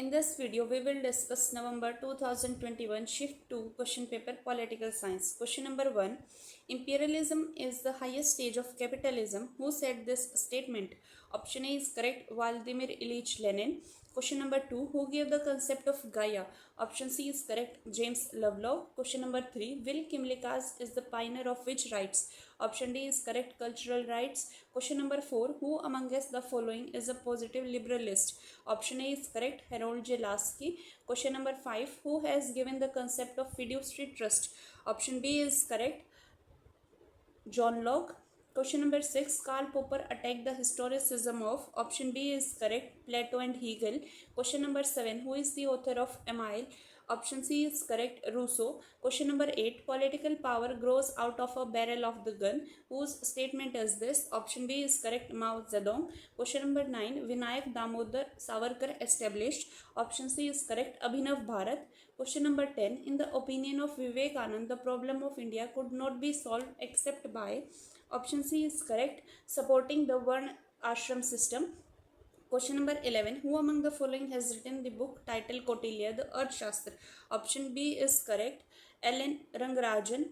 In this video, we will discuss November 2021 Shift 2 question paper Political Science. Question number 1. Imperialism is the highest stage of capitalism. Who said this statement? Option A is correct, Vladimir Ilyich Lenin. Question number 2. Who gave the concept of Gaia? Option C is correct, James Lovelock. Question number 3. Will Kymlickas is the pioneer of which rights? Option D is correct, cultural rights. Question number 4. Who among us the following is a positive liberalist? Option A is correct, Harold J. Lasky. Question number 5. Who has given the concept of fiduciary trust? Option B is correct, John Locke. Question number 6. Karl Popper attacked the historicism of. Option B is correct, Plato and Hegel. Question number 7. Who is the author of Emile? Option C is correct, Rousseau. Question number 8. Political power grows out of a barrel of the gun. Whose statement is this? Option B is correct, Mao Zedong. Question number 9. Vinayak Damodar Savarkar established. Option C is correct, Abhinav Bharat. Question number 10. In the opinion of Vivekanand, the problem of India could not be solved except by. Option C is correct, supporting the Varna ashram system. Question number 11. Who among the following has written the book titled Kautilya, the Arthashastra? Option B is correct, Ellen Rangarajan.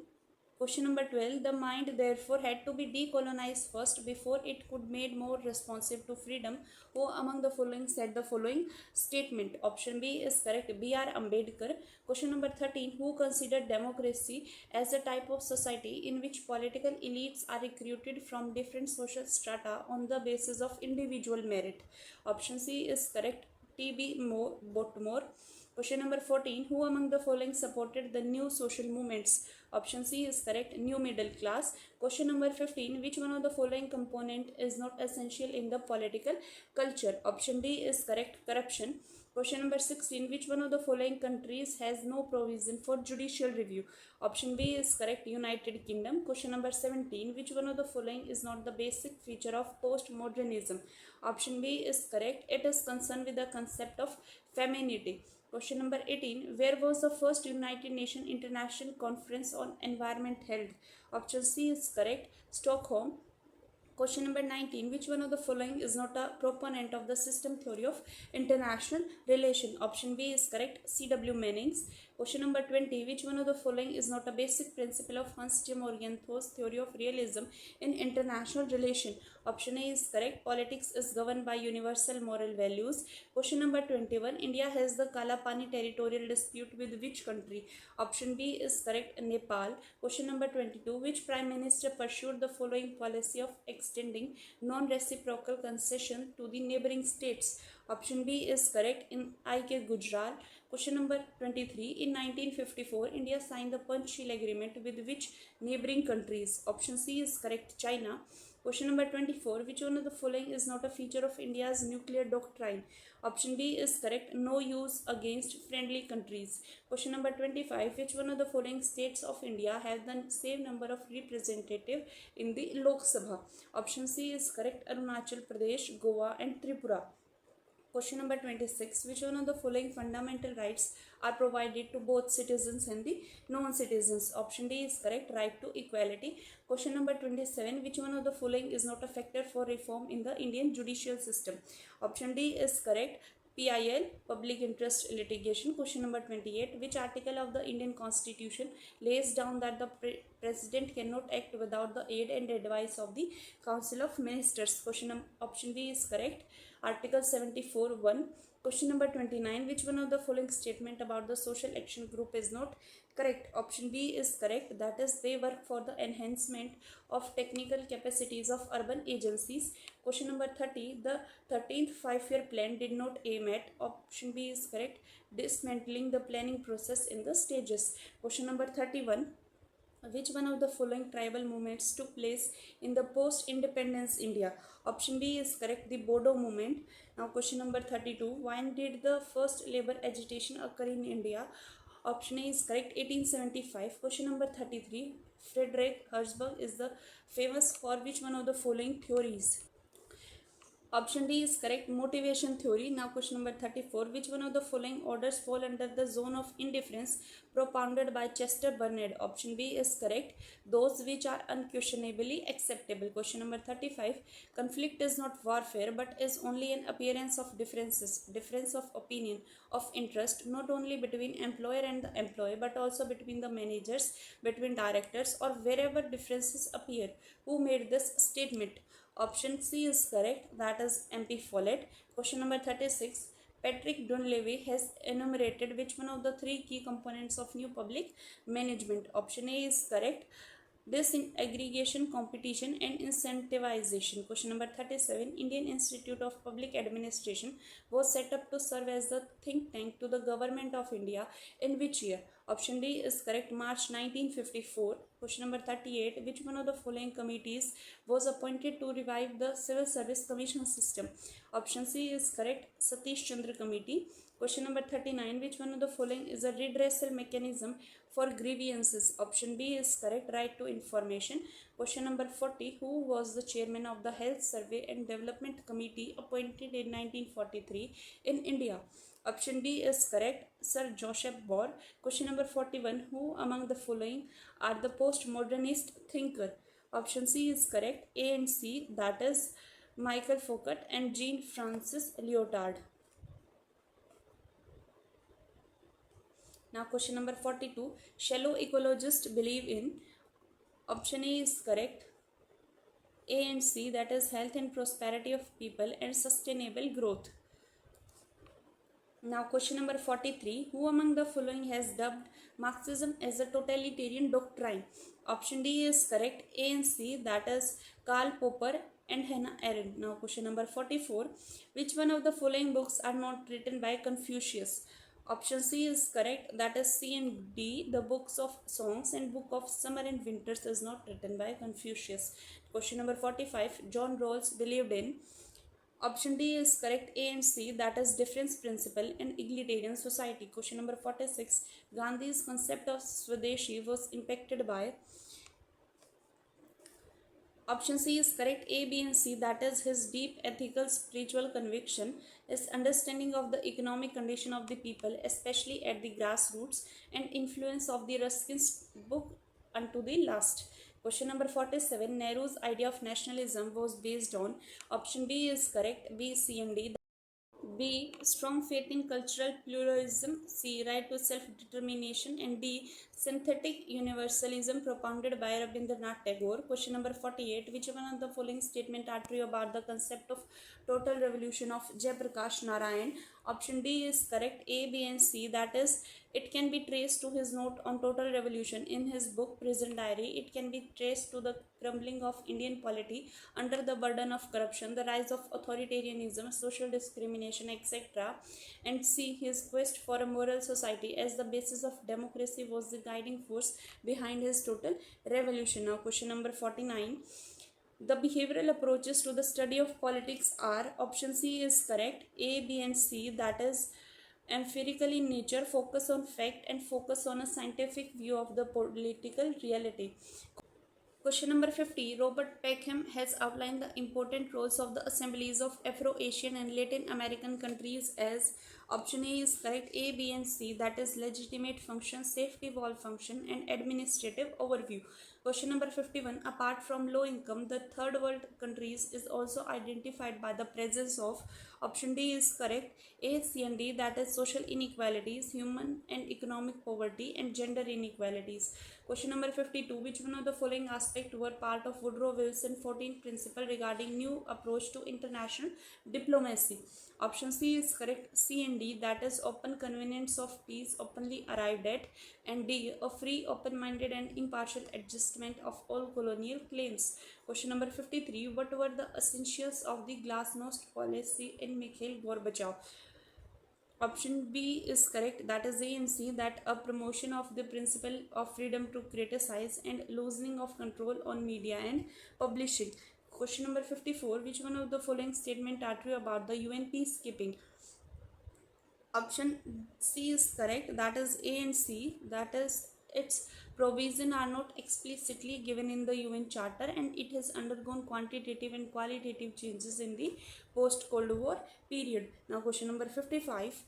Question number 12. The mind therefore had to be decolonized first before it could made more responsive to freedom. Who among the following said the following statement? Option B is correct, B.R. Ambedkar. Question number 13. Who considered democracy as a type of society in which political elites are recruited from different social strata on the basis of individual merit? Option C is correct, T.B. Botmore. Question number 14. Who among the following supported the new social movements? Option C is correct, new middle class. Question number 15. Which one of the following component is not essential in the political culture? Option D is correct, corruption. Question number 16. Which one of the following countries has no provision for judicial review? Option B is correct, United Kingdom. Question number 17. Which one of the following is not the basic feature of postmodernism? Option B is correct, it is concerned with the concept of femininity. Question number 18. Where was the first United Nations International Conference on Environment held? Option C is correct, Stockholm. Question number 19. Which one of the following is not a proponent of the system theory of international relation? Option B is correct, C.W. Mannings. Question number 20. Which one of the following is not a basic principle of Hans de Morgenthau's theory of realism in international relation? Option A is correct, politics is governed by universal moral values. Question number 21. India has the Kalapani territorial dispute with which country? Option B is correct, Nepal. Question number 22. Which prime minister pursued the following policy of extending non-reciprocal concession to the neighboring states? Option B is correct, in I.K. Gujral. Question number 23. In 1954, India signed the Panchsheel Agreement with which neighboring countries? Option C is correct, China. Question number 24. Which one of the following is not a feature of India's nuclear doctrine? Option B is correct, no use against friendly countries. Question number 25. Which one of the following states of India have the same number of representatives in the Lok Sabha? Option C is correct, Arunachal Pradesh, Goa and Tripura. Question number 26. Which one of the following fundamental rights are provided to both citizens and the non-citizens? Option D is correct, right to equality. Question number 27. Which one of the following is not a factor for reform in the Indian judicial system? Option D is correct, PIL, public interest litigation. Question number 28. Which article of the Indian Constitution lays down that the President cannot act without the aid and advice of the Council of Ministers? Option B is correct, Article 74(1). Question number 29. Which one of the following statement about the social action group is not correct? Option B is correct, that is, they work for the enhancement of technical capacities of urban agencies. Question number 30. The 13th five-year plan did not aim at. Option B is correct, dismantling the planning process in the stages. Question number 31. Which one of the following tribal movements took place in the post-independence India? Option B is correct, the Bodo movement. Now question number 32. When did the first labor agitation occur in India? Option A is correct, 1875. Question number 33. Friedrich Herzberg is the famous for which one of the following theories? Option D is correct. Motivation theory. Now question number 34. Which one of the following orders fall under the zone of indifference propounded by Chester Bernard? Option B is correct. Those which are unquestionably acceptable. Question number 35. Conflict is not warfare but is only an appearance of differences, difference of opinion, of interest, not only between employer and the employee but also between the managers, between directors, or wherever differences appear. Who made this statement? Option C is correct, that is MP Follett. Question number 36. Patrick Dunleavy has enumerated which one of the three key components of new public management? Option A is correct. Disaggregation, competition, and incentivization. Question number 37. Indian Institute of Public Administration was set up to serve as the think tank to the Government of India in which year? Option D is correct, March 1954. Question number 38. Which one of the following committees was appointed to revive the Civil Service Commission system? Option C is correct, Satish Chandra Committee. Question number 39. Which one of the following is a redressal mechanism for grievances? Option B is correct, right to information. Question number 40. Who was the chairman of the Health Survey and Development Committee appointed in 1943 in India? Option D is correct, Sir Joseph Bore. Question number 41. Who among the following are the postmodernist thinker? Option C is correct, A and C, that is Michael Foucault and Jean Francis Lyotard. Now question number 42. Shallow ecologists believe in. Option A is correct, A and C, that is health and prosperity of people and sustainable growth. Now question number 43. Who among the following has dubbed Marxism as a totalitarian doctrine? Option D is correct, A and C, that is Karl Popper and Hannah Arendt. Now question number 44. Which one of the following books are not written by Confucius? Option C is correct, that is C and D. The books of songs and book of summer and winters is not written by Confucius. Question number 45. John Rawls believed in. Option D is correct, A and C, that is difference principle and egalitarian society. Question number 46. Gandhi's concept of Swadeshi was impacted by. Option C is correct, A, B and C, that is his deep ethical spiritual conviction, his understanding of the economic condition of the people, especially at the grassroots, and influence of the Ruskin's book unto the last. Question number 47. Nehru's idea of nationalism was based on. Option B is correct, B, C and D. B. Strong faith in cultural pluralism. C. Right to self-determination. And D. Synthetic universalism propounded by Rabindranath Tagore. Question number 48. Which one of the following statement are true about the concept of total revolution of Jayaprakash Narayan? Option D is correct, A, B and C, that is it can be traced to his note on total revolution in his book Prison Diary. It can be traced to the crumbling of Indian polity under the burden of corruption, the rise of authoritarianism, social discrimination, etc. And C, his quest for a moral society as the basis of democracy was the guiding force behind his total revolution. Now question number 49. The behavioral approaches to the study of politics are. Option C is correct, A, B and C, that is empirical in nature, focus on fact and focus on a scientific view of the political reality. Question number 50. Robert Peckham has outlined the important roles of the assemblies of Afro-Asian and Latin American countries as. Option A is correct, A, B and C, that is legitimate function, safety valve function and administrative overview. Question number 51. Apart from low income, the third world countries is also identified by the presence of. Option D is correct, A, C and D, that is social inequalities, human and economic poverty and gender inequalities. Question number 52. Which one of the following aspects were part of Woodrow Wilson 14th principle regarding new approach to international diplomacy? Option C is correct, C and D, that is open convenience of peace openly arrived at, and D, a free, open-minded and impartial adjustment of all colonial claims. Question number 53. What were the essentials of the glasnost policy in Mikhail Gorbachev? Option B is correct, that is A and C, that a promotion of the principle of freedom to criticize and loosening of control on media and publishing. Question number 54. Which one of the following statement are true about the UN peacekeeping? Option C is correct, that is A and C, that is its provisions are not explicitly given in the UN Charter, and it has undergone quantitative and qualitative changes in the post-Cold War period. Now, question number 55.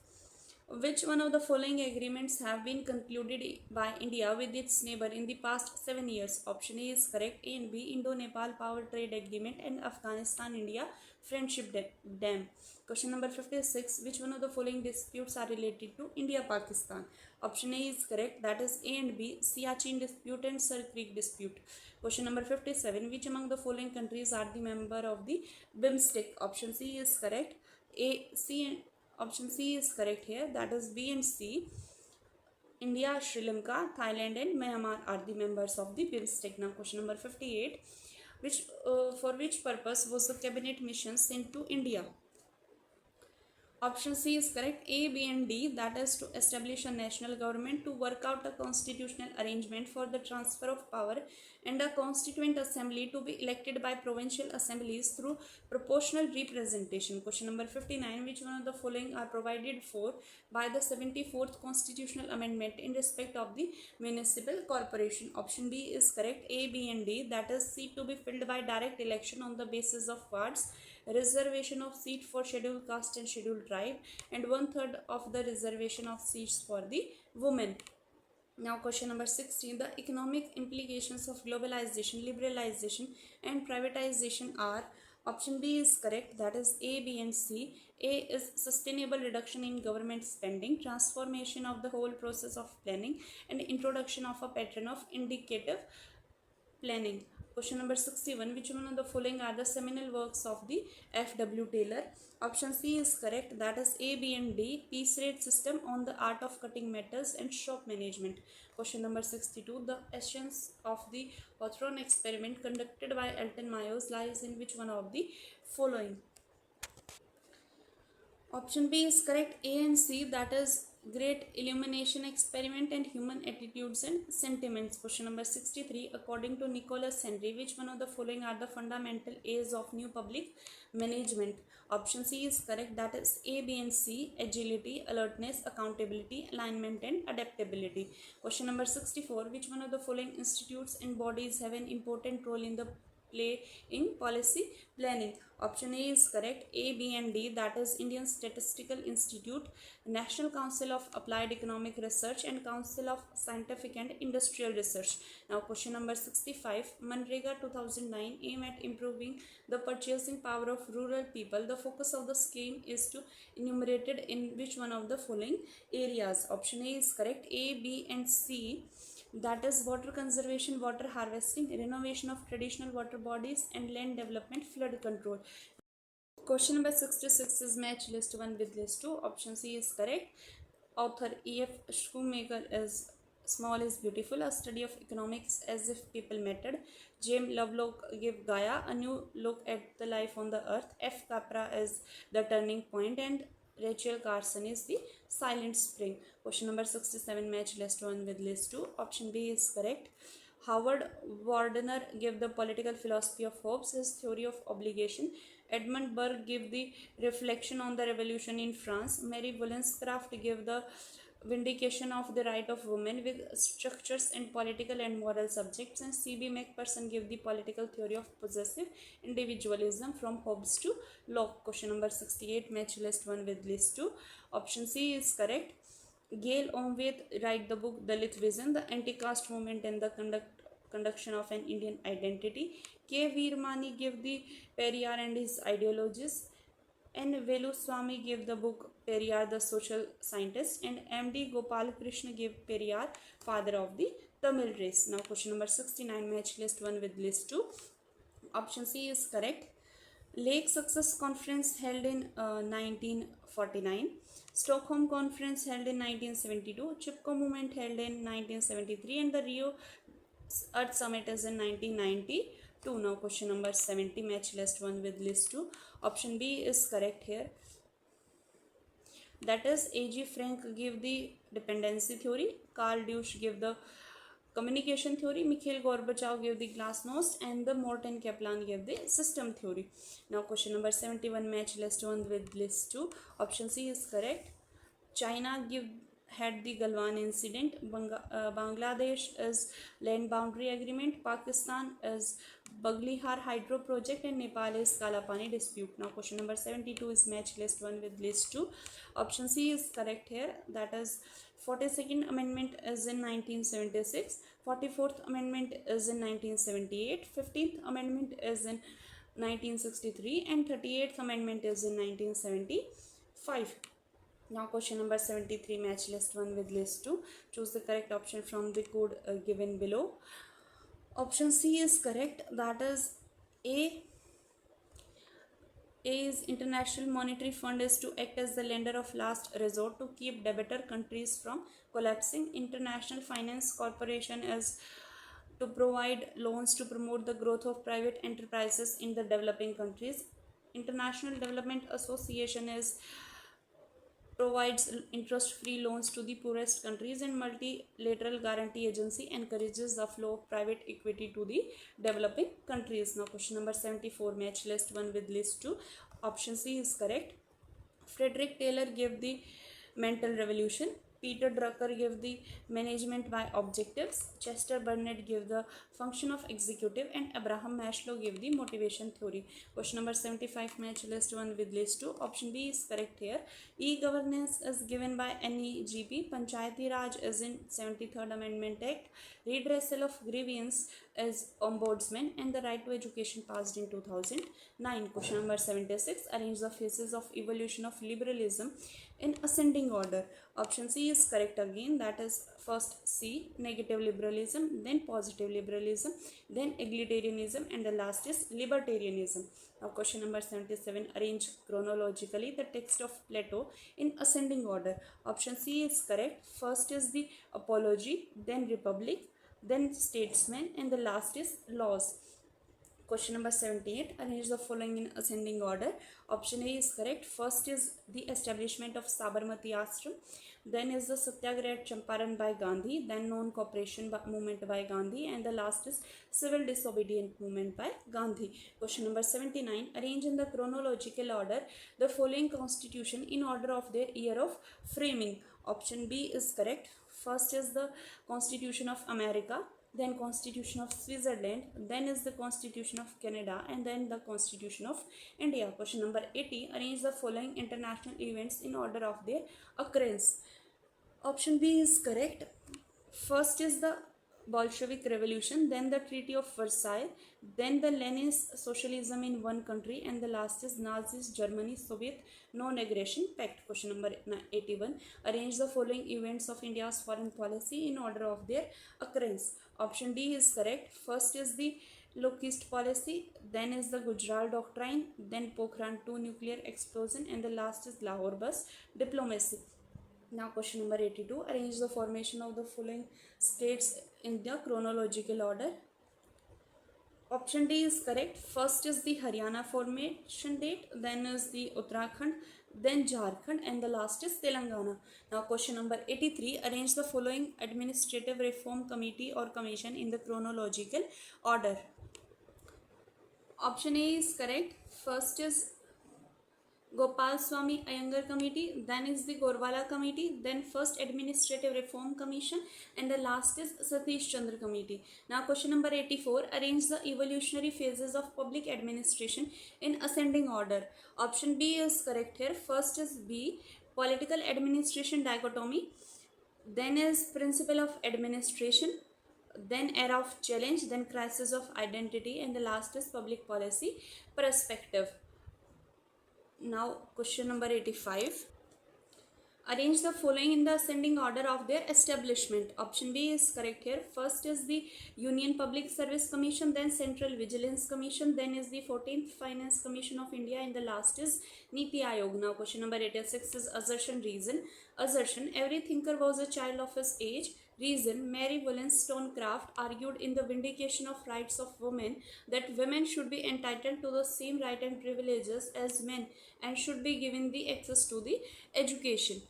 Which one of the following agreements have been concluded by India with its neighbor in the past 7 years? Option A is correct. A and B, Indo-Nepal Power Trade Agreement and Afghanistan-India Friendship Dam. Question number 56. Which one of the following disputes are related to India-Pakistan? Option A is correct. That is A and B, Siachen dispute and Sir Creek dispute. Question number 57. Which among the following countries are the member of the BIMSTEC? Option C is correct. Option C is correct here. That is B and C. India, Sri Lanka, Thailand and Myanmar are the members of the BIMSTEC. Now question number 58. For which purpose was the cabinet mission sent to India? Option C is correct. A, B and D, that is to establish a national government, to work out a constitutional arrangement for the transfer of power, and a constituent assembly to be elected by provincial assemblies through proportional representation. Question number 59. Which one of the following are provided for by the 74th constitutional amendment in respect of the municipal corporation? Option B is correct. A, B and D, that is seat to be filled by direct election on the basis of wards, reservation of seat for scheduled caste and scheduled tribe, and 1/3 of the reservation of seats for the women. Now question number 16. The economic implications of globalization, liberalization and privatization are. Option B is correct, that is A, B and C. A is sustainable reduction in government spending, transformation of the whole process of planning, and introduction of a pattern of indicative planning. Question number 61. Which one of the following are the seminal works of the F.W. Taylor? Option C is correct, that is A, B and D. Piece rate system, on the art of cutting metals, and shop management. Question number 62. The essence of the Hawthorne experiment conducted by Alton Myers lies in which one of the following? Option B is correct. A and C, that is Great Illumination Experiment and Human Attitudes and Sentiments. Question number 63. According to Nicholas Henry, which one of the following are the fundamental A's of new public management? Option C is correct, that is A, B and C. Agility, alertness, accountability, alignment and adaptability. Question number 64. Which one of the following institutes and bodies have an important role in the play in policy planning? Option A is correct. A, B and D, that is Indian Statistical Institute, National Council of Applied Economic Research and Council of Scientific and Industrial Research. Now question number 65. Manrega 2009 aim at improving the purchasing power of rural people. The focus of the scheme is to enumerated in which one of the following areas? Option A is correct. A, B and C, that is water conservation, water harvesting, renovation of traditional water bodies and land development, flood control. Question number 66 is match list 1 with list 2. Option C is correct. Author E.F. Shoemaker is Small is Beautiful, a study of economics as if people mattered. James Lovelock give Gaia a new look at the life on the earth. F. Capra is The Turning Point, and Rachel Carson is The Silent Spring. Question number 67, match list 1 with list 2. Option B is correct. Howard Gardner gave the political philosophy of Hobbes, his theory of obligation. Edmund Burke gave the reflection on the revolution in France. Mary Wollstonecraft gave the vindication of the right of women with structures and political and moral subjects, and C.B. Macpherson gave the political theory of possessive individualism from Hobbes to Locke. Question number 68, match list 1 with list 2. Option C is correct. Gail Omweth write the book Dalit Vision, the anti-caste movement and the conduction of an Indian identity. K. Veermani gave the Periyar and his ideologies. N. Veluswamy gave the book Periyar the Social Scientist, and M.D. Gopal Krishna gave Periyar Father of the Tamil Race. Now question number 69, match list 1 with list 2. Option C is correct. Lake Success Conference held in 1949. Stockholm Conference held in 1972. Chipko Movement held in 1973, and the Rio Earth Summit is in 1992. Now question number 70, match list 1 with list 2. Option B is correct here. That is A.G. Frank gave the dependency theory, Carl Deuce gave the communication theory, Mikhail Gorbachev gave the glasnost, and the Morton Kaplan gave the system theory. Now question number 71, match list 1 with list 2. Option C is correct. China had the Galwan incident. Bangladesh is land boundary agreement. Pakistan is Baglihar hydro project, and Nepal is Kalapani dispute. Now question number 72 is match list 1 with list 2. Option C is correct here. That is 42nd amendment is in 1976. 44th amendment is in 1978. 15th amendment is in 1963 and 38th amendment is in 1975. Now question number 73, match list 1 with list 2. Choose the correct option from the code given below. Option C is correct. That is A. A is International Monetary Fund is to act as the lender of last resort to keep debtor countries from collapsing. International Finance Corporation is to provide loans to promote the growth of private enterprises in the developing countries. International Development Association is provides interest-free loans to the poorest countries, and multilateral guarantee agency encourages the flow of private equity to the developing countries. Now question number 74, match list 1 with list 2. Option C is correct. Frederick Taylor gave the mental revolution. Peter Drucker gave the management by objectives. Chester Burnett gave the function of executive, and Abraham Maslow gave the motivation theory. Question number 75, match list 1 with list 2. Option B is correct here. E-governance is given by NEGP. Panchayati Raj is in 73rd Amendment Act. Redressal of grievance is ombudsman, and the right to education passed in 2009. Question number 76, arrange the phases of evolution of liberalism in ascending order. Option C is correct again. That is first C, negative liberalism, then positive liberalism, then egalitarianism, and the last is libertarianism. Now question number 77, arrange chronologically the text of Plato in ascending order. Option C is correct. First is the Apology, then Republic, then Statesman, and the last is Laws. Question number 78, arrange the following in ascending order. Option A is correct. First is the establishment of Sabarmati Ashram, then is the Satyagraha at Champaran by Gandhi, then non-cooperation movement by Gandhi, and the last is civil disobedient movement by Gandhi. Question number 79, arrange in the chronological order the following constitution in order of their year of framing. Option B is correct. First is the Constitution of America, then Constitution of Switzerland, then is the Constitution of Canada, and then the Constitution of India. Question number 80, arrange the following international events in order of their occurrence. Option B is correct. First is the Bolshevik Revolution, then the Treaty of Versailles, then the Leninist Socialism in one country, and the last is Nazis Germany Soviet non-aggression pact. Question number 81, arrange the following events of India's foreign policy in order of their occurrence. Option D is correct. First is the Locust policy, then is the Gujarat Doctrine, then Pokhran II nuclear explosion, and the last is Lahore Bus diplomacy. Now question number 82, arrange the formation of the following states in the chronological order. Option D is correct. First is the Haryana formation date, then is the Uttarakhand, then Jharkhand, and the last is Telangana. Now question number 83, arrange the following administrative reform committee or commission in the chronological order. Option A is correct. First is Gopal Swami Iyengar Committee, then is the Gorwala Committee, then first Administrative Reform Commission, and the last is Satish Chandra Committee. Now question number 84, arrange the evolutionary phases of public administration in ascending order. Option B is correct here. First is B, political administration dichotomy, then is principle of administration, then era of challenge, then crisis of identity, and the last is public policy perspective. Now question number 85, arrange the following in the ascending order of their establishment. Option B is correct here. First is the Union Public Service Commission, then Central Vigilance Commission, then is the 14th Finance Commission of India, and the last is Niti Aayog. Now question number 86 is assertion reason. Assertion, every thinker was a child of his age. Reason, Mary Wollstonecraft argued in the Vindication of Rights of Women that women should be entitled to the same rights and privileges as men and should be given the access to the education.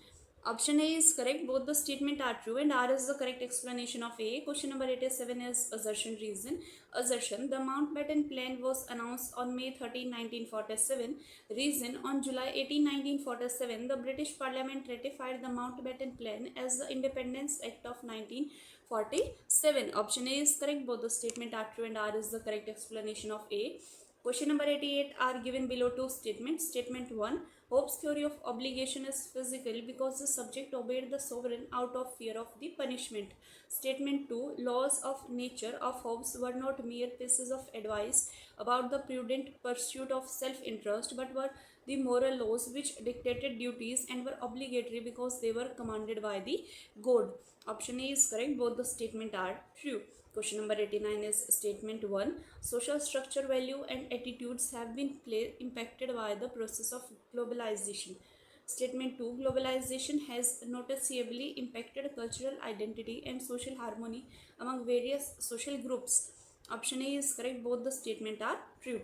Option A is correct. Both the statement are true and R is the correct explanation of A. Question number 87 is assertion reason. Assertion. The Mountbatten Plan was announced on May 13, 1947. Reason. On July 18, 1947, the British Parliament ratified the Mountbatten Plan as the Independence Act of 1947. Option A is correct. Both the statement are true and R is the correct explanation of A. Question number 88 are given below two statements. Statement 1. Hobbes' theory of obligation is physical because the subject obeyed the sovereign out of fear of the punishment. Statement 2. Laws of nature of Hobbes were not mere pieces of advice about the prudent pursuit of self-interest, but were the moral laws which dictated duties and were obligatory because they were commanded by the God. Option A is correct. Both the statements are true. Question number 89 is statement 1. Social structure, value and attitudes have been impacted by the process of globalization. Statement 2. Globalization has noticeably impacted cultural identity and social harmony among various social groups. Option A is correct. Both the statements are true.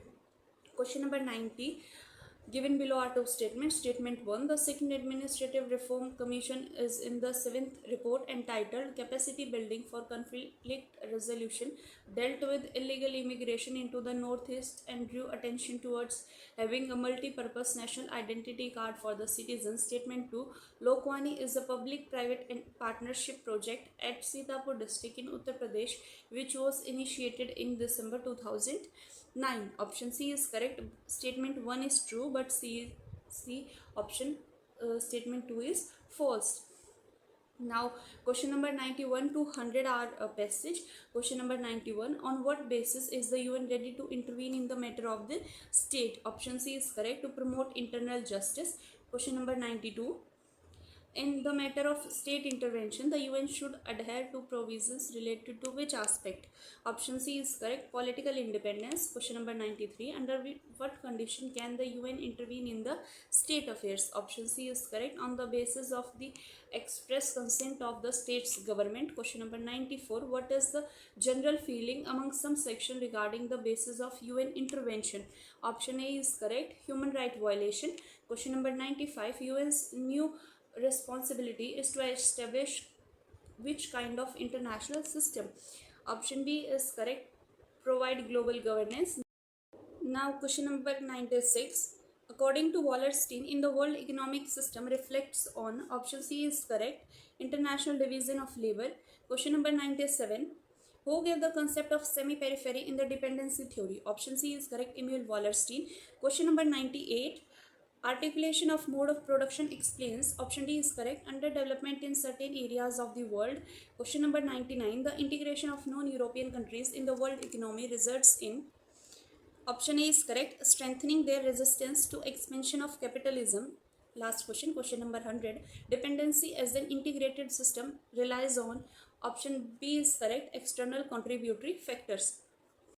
Question number 90. Given below are two statements. Statement 1. The Second Administrative Reform Commission is in the 7th report entitled Capacity Building for Conflict Resolution dealt with illegal immigration into the Northeast and drew attention towards having a multi-purpose national identity card for the citizens. Statement 2. Lokwani is a public-private partnership project at Sitapur district in Uttar Pradesh which was initiated in December 2009. Option C is correct. Statement 1 is true, but C option statement 2 is false. Now question number 91 to 100 are a passage. Question number 91. On what basis is the UN ready to intervene in the matter of the state? Option C is correct. To promote internal justice. Question number 92. In the matter of state intervention, the UN should adhere to provisions related to which aspect? Option C is correct. Political independence. Question number 93. Under what condition can the UN intervene in the state affairs? Option C is correct. On the basis of the express consent of the state's government. Question number 94. What is the general feeling among some section regarding the basis of UN intervention? Option A is correct. Human right violation. Question number 95. UN's new responsibility is to establish which kind of international system? Option B is correct. Provide global governance. Now question number 96. According to Wallerstein, in the world economic system reflects on. Option C is correct. International division of labor. Question number 97. Who gave the concept of semi-periphery in the dependency theory? Option C is correct. Emil Wallerstein. Question number 98. Articulation of mode of production explains. Option D is correct. Underdevelopment in certain areas of the world. Question number 99. The integration of non-European countries in the world economy results in. Option A is correct. Strengthening their resistance to expansion of capitalism. Last question, question number 100. Dependency as an integrated system relies on. Option B is correct. External contributory factors.